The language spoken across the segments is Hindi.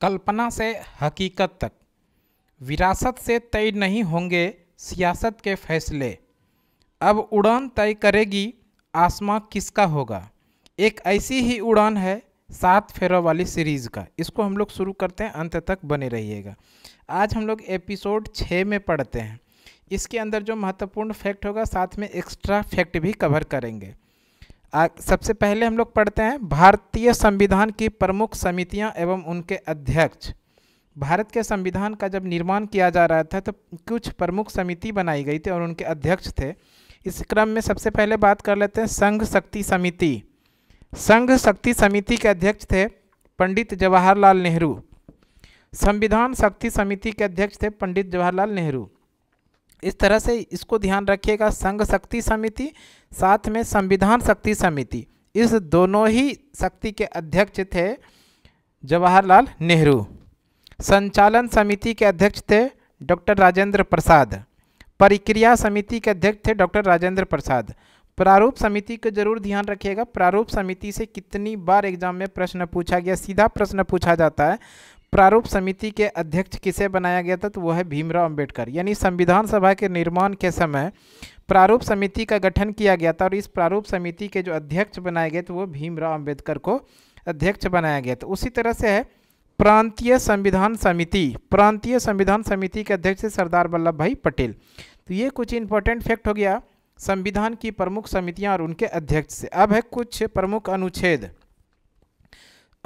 कल्पना से हकीकत तक, विरासत से तय नहीं होंगे सियासत के फैसले। अब उड़ान तय करेगी आसमां किसका होगा। एक ऐसी ही उड़ान है 7 फेरों वाली सीरीज़ का। इसको हम लोग शुरू करते हैं, अंत तक बने रहिएगा। आज हम लोग एपिसोड 6 में पढ़ते हैं। इसके अंदर जो महत्वपूर्ण फैक्ट होगा साथ में एक्स्ट्रा फैक्ट भी कवर करेंगे। सबसे पहले हम लोग पढ़ते हैं भारतीय संविधान की प्रमुख समितियां एवं उनके अध्यक्ष। भारत के संविधान का जब निर्माण किया जा रहा था तो कुछ प्रमुख समिति बनाई गई थी और उनके अध्यक्ष थे। इस क्रम में सबसे पहले बात कर लेते हैं संघ शक्ति समिति। संघ शक्ति समिति के अध्यक्ष थे पंडित जवाहरलाल नेहरू। संविधान शक्ति समिति के अध्यक्ष थे पंडित जवाहरलाल नेहरू। इस तरह से इसको ध्यान रखिएगा, संघ शक्ति समिति साथ में संविधान शक्ति समिति, इस दोनों ही शक्ति के अध्यक्ष थे जवाहरलाल नेहरू। संचालन समिति के अध्यक्ष थे डॉक्टर राजेंद्र प्रसाद। प्रक्रिया समिति के अध्यक्ष थे डॉक्टर राजेंद्र प्रसाद। प्रारूप समिति को जरूर ध्यान रखिएगा, प्रारूप समिति से कितनी बार एग्जाम में प्रश्न पूछा गया, सीधा प्रश्न पूछा जाता है। प्रारूप समिति के अध्यक्ष किसे बनाया गया था, तो वह है भीमराव अंबेडकर। यानी संविधान सभा के निर्माण के समय प्रारूप समिति का गठन किया गया था और इस प्रारूप समिति के जो अध्यक्ष बनाए गए थे वो भीमराव अंबेडकर को अध्यक्ष बनाया गया था। उसी तरह से है प्रांतीय संविधान समिति। प्रांतीय संविधान समिति के अध्यक्ष सरदार वल्लभ भाई पटेल। तो ये कुछ इंपॉर्टेंट फैक्ट हो गया संविधान की प्रमुख समितियां और उनके अध्यक्ष से। अब है कुछ प्रमुख अनुच्छेद।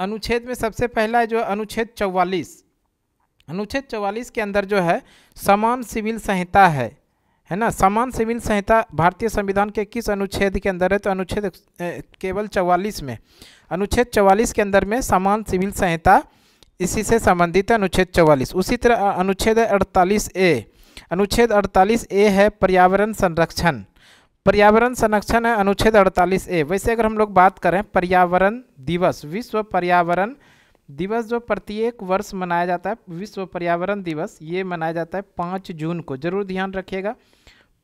अनुच्छेद में सबसे पहला जो अनुच्छेद 44। अनुच्छेद 44 के अंदर जो है समान सिविल संहिता है ना। समान सिविल संहिता भारतीय संविधान के किस अनुच्छेद के अंदर है, तो अनुच्छेद केवल 44 में। अनुच्छेद 44 के अंदर में समान सिविल संहिता इसी से संबंधित है, अनुच्छेद 44। उसी तरह अनुच्छेद 48A। अनुच्छेद 48A है पर्यावरण संरक्षण। पर्यावरण संरक्षण है अनुच्छेद 48A। वैसे अगर हम लोग बात करें पर्यावरण दिवस, विश्व पर्यावरण दिवस जो प्रत्येक वर्ष मनाया जाता है, विश्व पर्यावरण दिवस ये मनाया जाता है 5 जून को। जरूर ध्यान रखिएगा,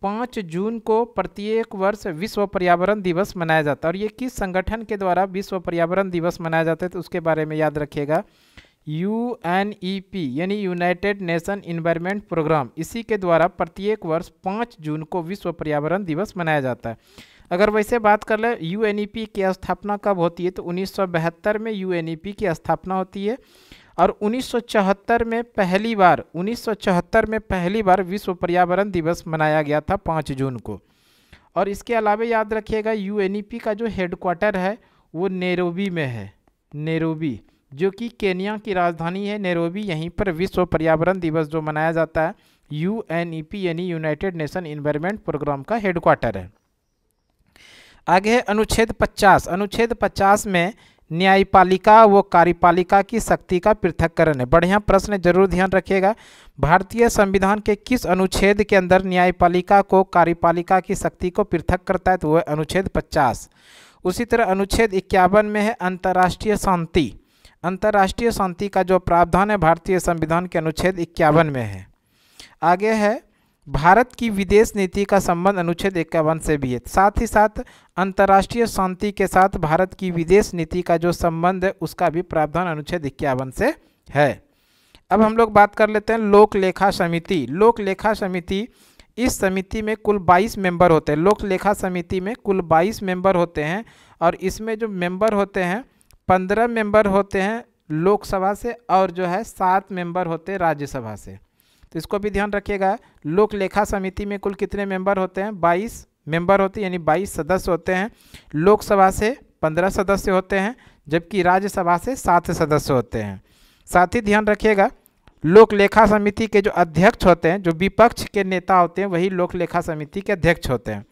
5 जून को प्रत्येक वर्ष विश्व पर्यावरण दिवस मनाया जाता है। और ये किस संगठन के द्वारा विश्व पर्यावरण दिवस मनाया जाता है, तो उसके बारे में याद रखिएगा। UNEP यानी यूनाइटेड नेशन इन्वायरमेंट प्रोग्राम, इसी के द्वारा प्रत्येक वर्ष 5 जून को विश्व पर्यावरण दिवस मनाया जाता है। अगर वैसे बात कर ले UNEP की स्थापना कब होती है, तो 1972 में UNEP की स्थापना होती है और 1974 में पहली बार विश्व पर्यावरण दिवस मनाया गया था 5 जून को। और इसके अलावा याद रखिएगा UNEP का जो हेडक्वार्टर है वो नैरोबी में है। नैरोबी जो कि केन्या की राजधानी है, नैरोबी, यहीं पर विश्व पर्यावरण दिवस जो मनाया जाता है UNEP यानी यूनाइटेड नेशन इन्वायरमेंट प्रोग्राम का हेडक्वार्टर है। आगे है अनुच्छेद 50। अनुच्छेद 50 में न्यायपालिका व कार्यपालिका की शक्ति का पृथक्करण है। बढ़िया प्रश्न, जरूर ध्यान रखिएगा। भारतीय संविधान के किस अनुच्छेद के अंदर न्यायपालिका को कार्यपालिका की शक्ति को पृथक करता है, तो वह अनुच्छेद 50। उसी तरह अनुच्छेद 51 में है अंतर्राष्ट्रीय शांति। अंतर्राष्ट्रीय शांति का जो प्रावधान है भारतीय संविधान के अनुच्छेद 51 में है। आगे है भारत की विदेश नीति का संबंध अनुच्छेद 51 से भी है। साथ ही साथ अंतर्राष्ट्रीय शांति के साथ भारत की विदेश नीति का जो संबंध है उसका भी प्रावधान अनुच्छेद 51 से है। अब हम लोग बात कर लेते हैं लोक लेखा समिति। लोक लेखा समिति, इस समिति में कुल 22 मेंबर होते हैं। लोक लेखा समिति में कुल 22 मेंबर होते हैं और इसमें जो मेंबर होते हैं 15 मेंबर होते हैं लोकसभा से और जो है 7 मेंबर होते हैं राज्यसभा से। तो इसको भी ध्यान रखिएगा। लोक लेखा समिति में कुल कितने मेंबर होते हैं, 22 मेंबर होते हैं, यानी 22 सदस्य होते हैं। लोकसभा से 15 सदस्य होते हैं जबकि राज्यसभा से 7 सदस्य होते हैं। साथ ही ध्यान रखिएगा लोक लेखा समिति के जो अध्यक्ष होते हैं, जो विपक्ष के नेता होते हैं, वही लोक लेखा समिति के अध्यक्ष होते हैं।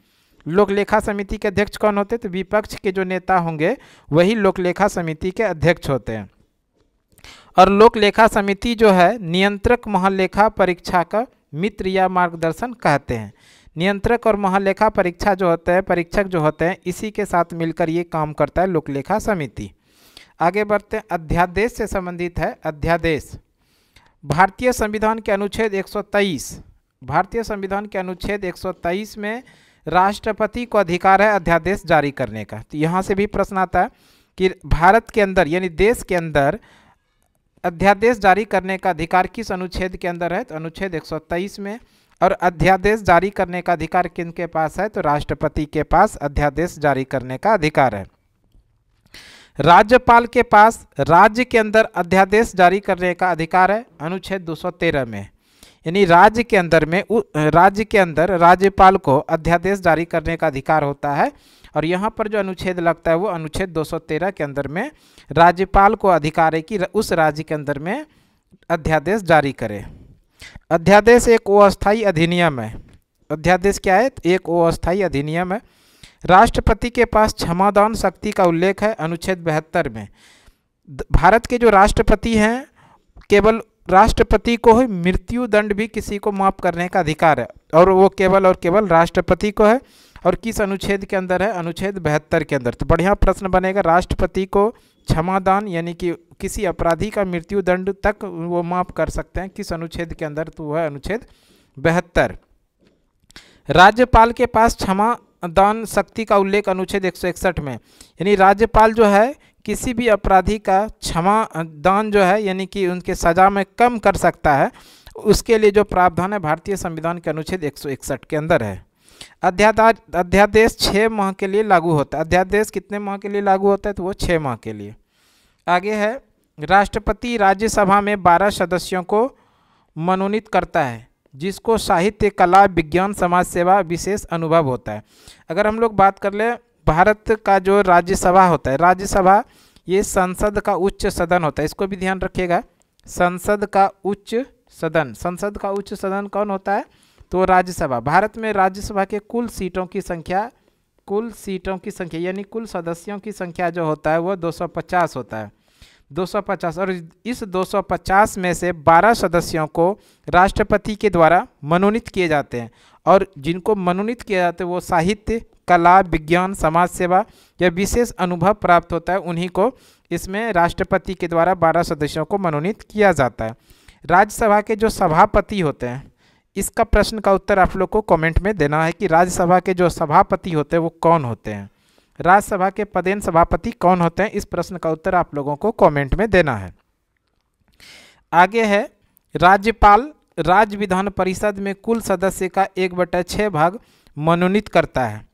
लोक लेखा समिति के अध्यक्ष कौन होते हैं, तो विपक्ष के जो नेता होंगे वही लोक लेखा समिति के अध्यक्ष होते हैं। और लोक लेखा समिति जो है नियंत्रक महालेखा परीक्षा का मित्र या मार्गदर्शन कहते हैं। नियंत्रक और महालेखा परीक्षा जो होते हैं, परीक्षक जो होते हैं, इसी के साथ मिलकर ये काम करता है लोक लेखा समिति। आगे बढ़ते हैं, अध्यादेश से संबंधित है। अध्यादेश भारतीय संविधान के अनुच्छेद 123, भारतीय संविधान के अनुच्छेद 123 में राष्ट्रपति को अधिकार है अध्यादेश जारी करने का। तो यहाँ से भी प्रश्न आता है कि भारत के अंदर यानी देश के अंदर अध्यादेश जारी करने का अधिकार किस अनुच्छेद के अंदर है? तो अनुच्छेद 123 में। और अध्यादेश जारी करने का अधिकार किनके पास है? तो राष्ट्रपति के पास अध्यादेश जारी करने का अधिकार है। राज्यपाल के पास राज्य के अंदर अध्यादेश जारी करने का अधिकार है, अनुच्छेद 213 में। यानी राज्य के अंदर राज्यपाल को अध्यादेश जारी करने का अधिकार होता है। और यहाँ पर जो अनुच्छेद लगता है वो अनुच्छेद 213 के अंदर में राज्यपाल को अधिकार है कि उस राज्य के अंदर में अध्यादेश जारी करे। अध्यादेश एक अस्थायी अधिनियम है। अध्यादेश क्या है? एक अस्थायी अधिनियम है। राष्ट्रपति के पास क्षमादान शक्ति का उल्लेख है, अनुच्छेद 72 में। भारत के जो राष्ट्रपति हैं, केवल राष्ट्रपति को ही मृत्यु दंड भी किसी को माफ करने का अधिकार है, और वो केवल और केवल राष्ट्रपति को है। और किस अनुच्छेद के अंदर है? अनुच्छेद 72 के अंदर। तो बढ़िया प्रश्न बनेगा, राष्ट्रपति को क्षमादान यानी कि किसी अपराधी का मृत्यु दंड तक वो माफ कर सकते हैं, किस अनुच्छेद के अंदर? तो वह अनुच्छेद 72। राज्यपाल के पास क्षमादान शक्ति का उल्लेख अनुच्छेद 161 में। यानी राज्यपाल जो है किसी भी अपराधी का क्षमा दान जो है यानी कि उनके सज़ा में कम कर सकता है, उसके लिए जो प्रावधान है भारतीय संविधान के अनुच्छेद 161 के अंदर है। अध्यादेश 6 माह के लिए लागू होता है। अध्यादेश कितने माह के लिए लागू होता है? तो वो 6 माह के लिए। आगे है, राष्ट्रपति राज्यसभा में 12 सदस्यों को मनोनीत करता है, जिसको साहित्य, कला, विज्ञान, समाज सेवा विशेष अनुभव होता है। अगर हम लोग बात कर ले, भारत का जो राज्यसभा होता है, राज्यसभा ये संसद का उच्च सदन होता है, इसको भी ध्यान रखिएगा। संसद का उच्च सदन कौन होता है? तो राज्यसभा। भारत में राज्यसभा के कुल सीटों की संख्या यानी कुल सदस्यों की संख्या जो होता है वो 250 होता है, 250। और इस 250 में से 12 सदस्यों को राष्ट्रपति के द्वारा मनोनीत किए जाते हैं, और जिनको मनोनीत किया जाता है वो साहित्य, कला, विज्ञान, समाज सेवा या विशेष अनुभव प्राप्त होता है, उन्हीं को इसमें राष्ट्रपति के द्वारा 12 सदस्यों को मनोनीत किया जाता है। राज्यसभा के जो सभापति होते हैं, इसका प्रश्न का उत्तर आप लोग को कमेंट में देना है कि राज्यसभा के जो सभापति होते हैं वो कौन होते हैं, राज्यसभा के पदेन सभापति कौन होते हैं। इस प्रश्न का उत्तर आप लोगों को कमेंट में देना है। आगे है, राज्यपाल राज्य विधान परिषद में कुल सदस्य का 1/6 भाग मनोनीत करता है।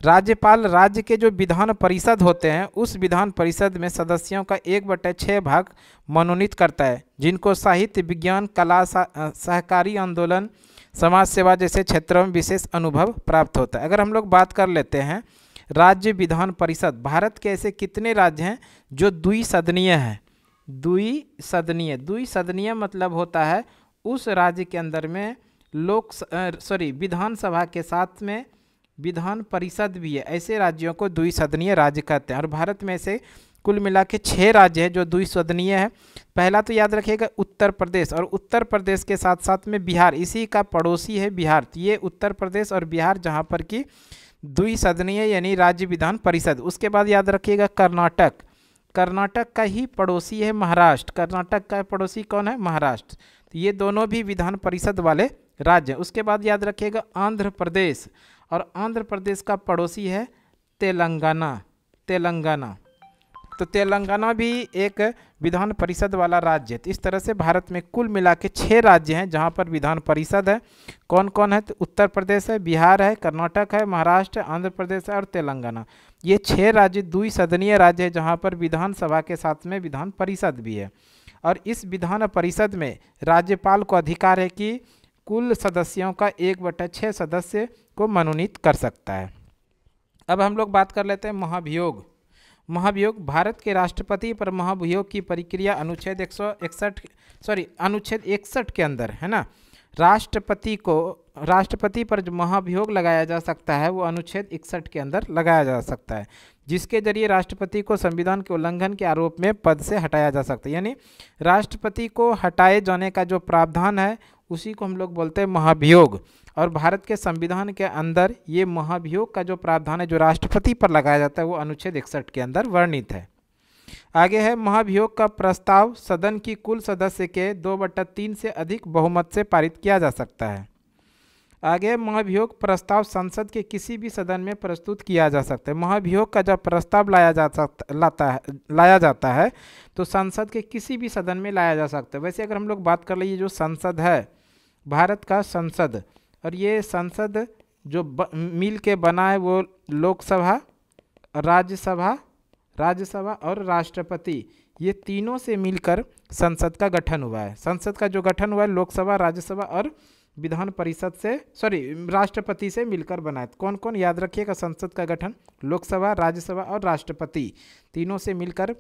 राज्यपाल राज्य के जो विधान परिषद होते हैं उस विधान परिषद में सदस्यों का 1/6 भाग मनोनीत करता है, जिनको साहित्य, विज्ञान, कला, सहकारी आंदोलन, समाज सेवा जैसे क्षेत्रों में विशेष अनुभव प्राप्त होता है। अगर हम लोग बात कर लेते हैं राज्य विधान परिषद, भारत के ऐसे कितने राज्य हैं जो द्विसदनीय हैं? द्विसदनीय मतलब होता है उस राज्य के अंदर में विधानसभा के साथ में विधान परिषद भी है, ऐसे राज्यों को द्विसदनीय राज्य कहते हैं। और भारत में से कुल मिला के 6 राज्य हैं जो द्विसदनीय है। पहला तो याद रखिएगा उत्तर प्रदेश, और उत्तर प्रदेश के साथ साथ में बिहार, इसी का पड़ोसी है बिहार। तो ये उत्तर प्रदेश और बिहार जहाँ पर कि द्विसदनीय यानी राज्य विधान परिषद। उसके बाद याद रखिएगा कर्नाटक का ही पड़ोसी है महाराष्ट्र। कर्नाटक का पड़ोसी कौन है? महाराष्ट्र। तो ये दोनों भी विधान परिषद वाले राज्य हैं। उसके बाद याद रखिएगा आंध्र प्रदेश, और आंध्र प्रदेश का पड़ोसी है तेलंगाना। तो तेलंगाना भी एक विधान परिषद वाला राज्य है। तो इस तरह से भारत में कुल मिला के 6 राज्य हैं जहां पर विधान परिषद है। कौन कौन है? तो उत्तर प्रदेश है, बिहार है, कर्नाटक है, महाराष्ट्र, आंध्र प्रदेश है और तेलंगाना। ये 6 राज्य द्विसदनीय राज्य है जहाँ पर विधानसभा के साथ में विधान परिषद भी है। और इस विधान परिषद में राज्यपाल को अधिकार है कि कुल सदस्यों का 1/6 सदस्य को मनोनीत कर सकता है। अब हम लोग बात कर लेते हैं महाभियोग। भारत के राष्ट्रपति पर महाभियोग की प्रक्रिया अनुच्छेद 61 के अंदर है ना। राष्ट्रपति पर जो महाभियोग लगाया जा सकता है वो अनुच्छेद 61 के अंदर लगाया जा सकता है, जिसके जरिए राष्ट्रपति को संविधान के उल्लंघन के आरोप में पद से हटाया जा सकता है। यानी राष्ट्रपति को हटाए जाने का जो प्रावधान है उसी को हम लोग बोलते हैं महाभियोग। और भारत के संविधान के अंदर ये महाभियोग का जो प्रावधान है जो राष्ट्रपति पर लगाया जाता है वो अनुच्छेद 61 के अंदर वर्णित है। आगे है, महाभियोग का प्रस्ताव सदन की कुल सदस्य के 2/3 से अधिक बहुमत से पारित किया जा सकता है। आगे महाभियोग प्रस्ताव संसद के किसी भी सदन में प्रस्तुत किया जा सकता है। महाभियोग का जब प्रस्ताव लाया जाता है तो संसद के किसी भी सदन में लाया जा सकता है। वैसे अगर हम लोग बात कर ले, ये जो संसद है भारत का संसद, और ये संसद जो मिल के बना है वो लोकसभा, राज्यसभा और राष्ट्रपति, ये तीनों से मिलकर संसद का गठन हुआ है। संसद का जो गठन हुआ है लोकसभा, राज्यसभा और विधान परिषद से, राष्ट्रपति से मिलकर बना है। कौन कौन, याद रखिएगा, संसद का गठन लोकसभा, राज्यसभा और राष्ट्रपति तीनों से मिलकर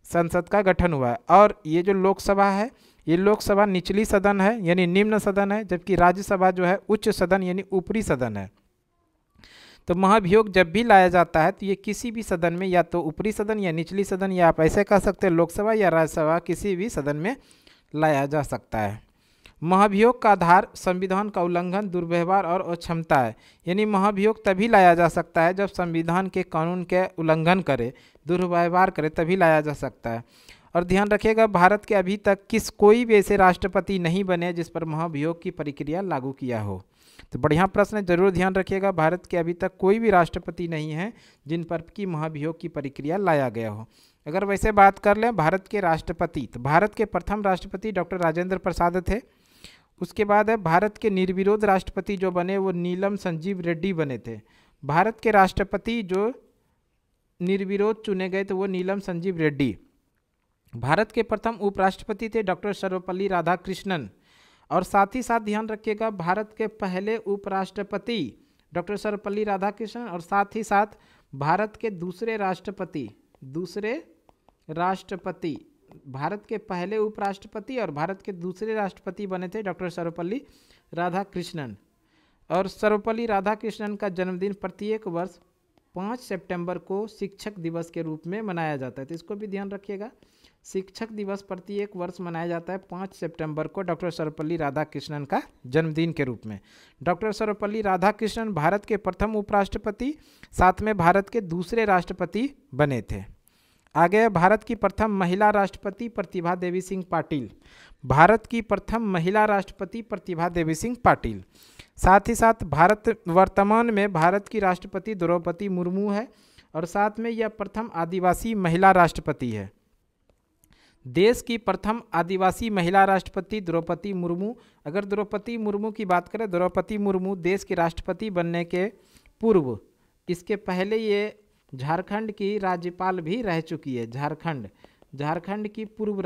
संसद का गठन हुआ है। और ये जो लोकसभा है, ये लोकसभा निचली सदन है यानी निम्न सदन है, जबकि राज्यसभा जो है उच्च सदन यानी ऊपरी सदन है। तो महाभियोग जब भी लाया जाता है तो ये किसी भी सदन में, या तो ऊपरी सदन या निचली सदन, या आप ऐसे कह सकते हैं लोकसभा या राज्यसभा, किसी भी सदन में लाया जा सकता है। महाभियोग का आधार संविधान का उल्लंघन, दुर्व्यवहार और अक्षमता है। यानी महाभियोग तभी लाया जा सकता है जब संविधान के कानून के उल्लंघन करे, दुर्व्यवहार करे, तभी लाया जा सकता है। और ध्यान रखिएगा, भारत के अभी तक कोई भी ऐसे राष्ट्रपति नहीं बने जिस पर महाभियोग की प्रक्रिया लागू किया हो। तो बढ़िया प्रश्न है, जरूर ध्यान रखिएगा, भारत के अभी तक कोई भी राष्ट्रपति नहीं है जिन पर की महाभियोग की प्रक्रिया लाया गया हो। अगर वैसे बात कर लें भारत के राष्ट्रपति, तो भारत के प्रथम राष्ट्रपति डॉक्टर राजेंद्र प्रसाद थे। उसके बाद है भारत के निर्विरोध राष्ट्रपति जो बने वो नीलम संजीव रेड्डी बने थे। भारत के राष्ट्रपति जो निर्विरोध चुने गए थे वो नीलम संजीव रेड्डी। भारत के प्रथम उपराष्ट्रपति थे डॉक्टर सर्वपल्ली राधाकृष्णन। और साथ ही साथ ध्यान रखिएगा, भारत के पहले उपराष्ट्रपति डॉक्टर सर्वपल्ली राधाकृष्णन, और साथ ही साथ भारत के दूसरे राष्ट्रपति, भारत के पहले उपराष्ट्रपति और भारत के दूसरे राष्ट्रपति बने थे डॉक्टर सर्वपल्ली राधाकृष्णन। और सर्वपल्ली राधाकृष्णन का जन्मदिन प्रत्येक वर्ष 5 सितंबर को शिक्षक दिवस के रूप में मनाया जाता है। तो इसको भी ध्यान रखिएगा, शिक्षक दिवस प्रत्येक वर्ष मनाया जाता है 5 सितंबर को डॉक्टर सर्वपल्ली राधाकृष्णन का जन्मदिन के रूप में। डॉक्टर सर्वपल्ली राधाकृष्णन भारत के प्रथम उपराष्ट्रपति, साथ में भारत के दूसरे राष्ट्रपति बने थे। आगे भारत की प्रथम महिला राष्ट्रपति प्रतिभा देवी सिंह पाटिल। भारत की प्रथम महिला राष्ट्रपति प्रतिभा देवी सिंह पाटिल। साथ ही साथ वर्तमान में भारत की राष्ट्रपति द्रौपदी मुर्मू है, और साथ में यह प्रथम आदिवासी महिला राष्ट्रपति है। देश की प्रथम आदिवासी महिला राष्ट्रपति द्रौपदी मुर्मू। अगर द्रौपदी मुर्मू की बात करें, द्रौपदी मुर्मू देश के राष्ट्रपति बनने के पूर्व, इसके पहले ये झारखंड की राज्यपाल भी रह चुकी है। झारखंड की पूर्व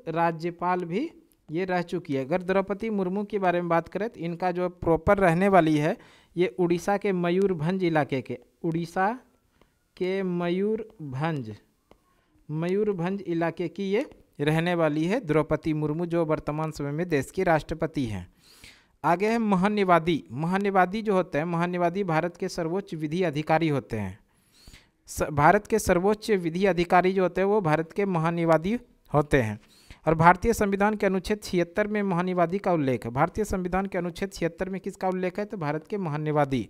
राज्यपाल भी ये रह चुकी है। अगर द्रौपदी मुर्मू के बारे में बात करें तो इनका जो प्रॉपर रहने वाली है ये उड़ीसा के मयूरभंज इलाके के, उड़ीसा के मयूरभंज इलाके की ये रहने वाली है द्रौपदी मुर्मू, जो वर्तमान समय में देश की राष्ट्रपति हैं। आगे है महान्यवादी। महान्यवादी जो होते हैं, महान्यवादी भारत के सर्वोच्च विधि अधिकारी होते हैं। भारत के सर्वोच्च विधि अधिकारी जो होते हैं वो भारत के महान्यवादी होते हैं। और भारतीय संविधान के अनुच्छेद 76 में महान्यवादी का उल्लेख है। भारतीय संविधान के अनुच्छेद 76 में किसका उल्लेख है? तो भारत के महान्यवादी।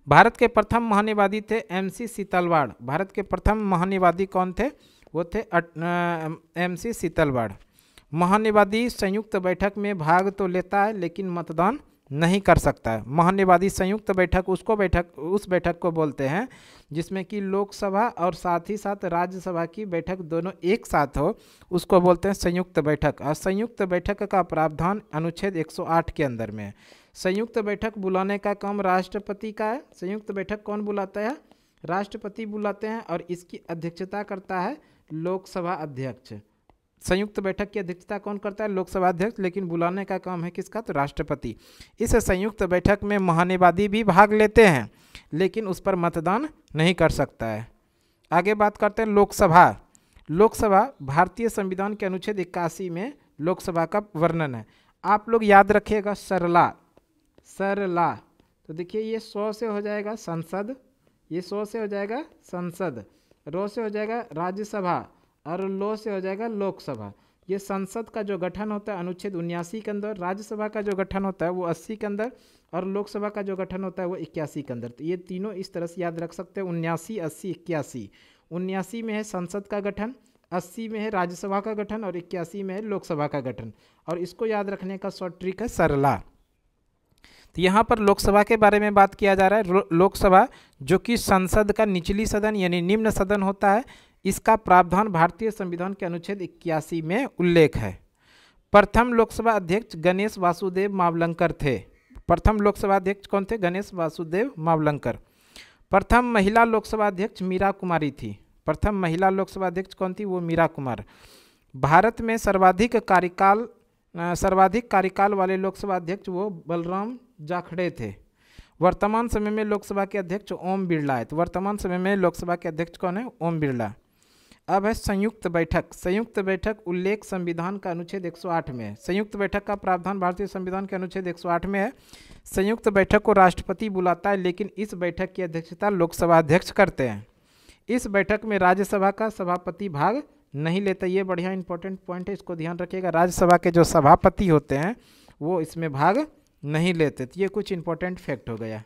भारत के प्रथम महान्यवादी थे MC सीतलवाड़। भारत के प्रथम महान्यवादी कौन थे? वो थे MC सीतलवाड़। महान्यवादी संयुक्त बैठक में भाग तो लेता है लेकिन मतदान नहीं कर सकता है। महान्यवादी संयुक्त बैठक उस बैठक को बोलते हैं जिसमें कि लोकसभा और साथ ही साथ राज्यसभा की बैठक दोनों एक साथ हो, उसको बोलते हैं संयुक्त बैठक। और संयुक्त बैठक का प्रावधान अनुच्छेद 108 के अंदर में है। संयुक्त बैठक बुलाने का काम राष्ट्रपति का है। संयुक्त बैठक कौन बुलाता है? राष्ट्रपति बुलाते हैं, और इसकी अध्यक्षता करता है लोकसभा अध्यक्ष। संयुक्त बैठक की अध्यक्षता कौन करता है? लोकसभा अध्यक्ष, लेकिन बुलाने का काम है किसका? तो राष्ट्रपति। इस संयुक्त बैठक में महान्यवादी भी भाग लेते हैं लेकिन उस पर मतदान नहीं कर सकता है। आगे बात करते हैं लोकसभा। लोकसभा भारतीय संविधान के अनुच्छेद 81 में लोकसभा का वर्णन है। आप लोग याद रखिएगा सरला। तो देखिए ये 100 से हो जाएगा संसद, ये 100 से हो जाएगा संसद, रो से हो जाएगा राज्यसभा और लो से हो जाएगा लोकसभा। ये संसद का जो गठन होता है अनुच्छेद 79 के अंदर, राज्यसभा का जो गठन होता है वो 80 के अंदर, और लोकसभा का जो गठन होता है वो 81 के अंदर। तो ये तीनों इस तरह से याद रख सकते हैं, 79, 80, 81। 79 में है संसद का गठन, 80 में है राज्यसभा का गठन और 81 में है लोकसभा का गठन। और इसको याद रखने का शॉर्ट ट्रिक है सरला। तो यहाँ पर लोकसभा के बारे में बात किया जा रहा है। लोकसभा जो कि संसद का निचली सदन यानी निम्न सदन होता है, इसका प्रावधान भारतीय संविधान के अनुच्छेद 81 में उल्लेख है। प्रथम लोकसभा अध्यक्ष गणेश वासुदेव मावलंकर थे। प्रथम लोकसभा अध्यक्ष कौन थे? गणेश वासुदेव मावलंकर। प्रथम महिला लोकसभा अध्यक्ष मीरा कुमारी थी। प्रथम महिला लोकसभा अध्यक्ष कौन थी? वो मीरा कुमार। भारत में सर्वाधिक कार्यकाल वाले लोकसभा अध्यक्ष वो बलराम जाखड़े थे। वर्तमान समय में लोकसभा के अध्यक्ष ओम बिरला है। तो वर्तमान समय में लोकसभा के अध्यक्ष कौन है? ओम बिरला। अब है संयुक्त बैठक। संयुक्त बैठक उल्लेख संविधान का अनुच्छेद 108 में है। संयुक्त बैठक का प्रावधान भारतीय संविधान के अनुच्छेद 108 में है। संयुक्त बैठक को राष्ट्रपति बुलाता है, लेकिन इस बैठक की अध्यक्षता लोकसभा अध्यक्ष करते हैं। इस बैठक में राज्यसभा का सभापति भाग नहीं लेता। ये बढ़िया इंपॉर्टेंट पॉइंट है, इसको ध्यान रखिएगा। राज्यसभा के जो सभापति होते हैं वो इसमें भाग नहीं लेते। तो ये कुछ इंपॉर्टेंट फैक्ट हो गया।